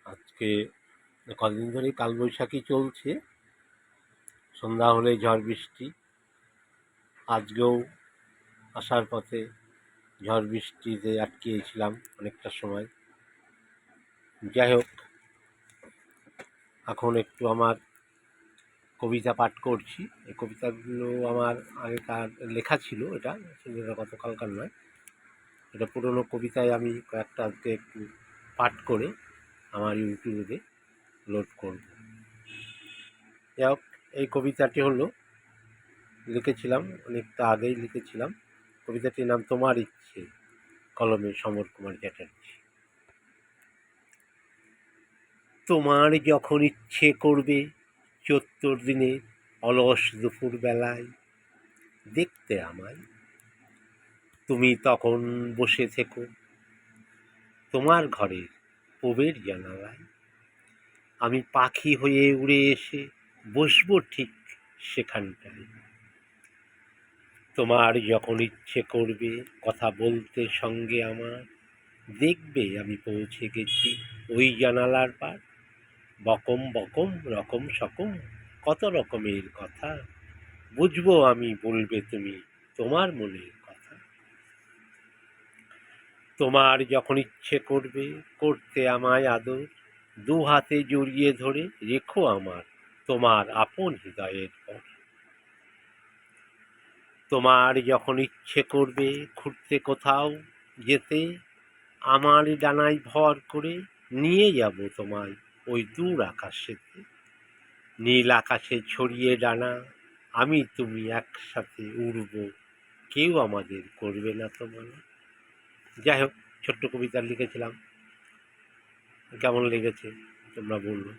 আজকে কদিন ধরেই কালবৈশাখী চলছে, সন্ধ্যা হলে ঝড় বৃষ্টি। আজকেও আসার পথে ঝড় বৃষ্টিতে আটকিয়েছিলাম অনেকটা সময়। যাই হোক, এখন একটু আমার কবিতা পাঠ করছি। এই কবিতাগুলো আমার আগেকার লেখা ছিল, এটা গতকালকার নয়, এটা পুরনো কবিতায় আমি কয়েকটা আজকে একটু পাঠ করে আমার ইউটিউবে লোড করব। যাই হোক, এই কবিতাটি হলো লিখেছিলাম অনেকটা আগেই লিখেছিলাম। কবিতাটির নাম তোমার ইচ্ছে, কলমে সমর কুমার চ্যাটার্জি। তোমার যখন ইচ্ছে করবে ৭৪ দিনের অলস দুপুর বেলায় দেখতে আমায়, তুমি তখন বসে থেকো তোমার ঘরের পূবের জানালায়। আমি পাখি হয়ে উড়ে এসে বসবো ঠিক সেখানটায়। তোমার যখন ইচ্ছে করবে কথা বলতে সঙ্গে আমার, দেখবে আমি পৌঁছে গেছি ওই জানালার পার। বকম বকম রকম সকম কত রকমের কথা বুঝবো আমি, বলবে তুমি তোমার মনের কথা। তোমার যখন ইচ্ছে করবে করতে আমায় আদর, দু হাতে জড়িয়ে ধরে রেখো আমার তোমার আপন হৃদয়ের পর। তোমার যখন ইচ্ছে করবে ঘুরতে কোথাও যেতে, আমার ডানায় ভর করে নিয়ে যাব তোমায় ওই দূর আকাশেতে। নীল আকাশে ছড়িয়ে ডানা আমি তুমি একসাথে উড়ব, কেউ আমাদের করবে না তো মানা। যাই হোক, ছোট্ট কবিতা লিখেছিলাম, কেমন লেগেছে তোমরা বললো।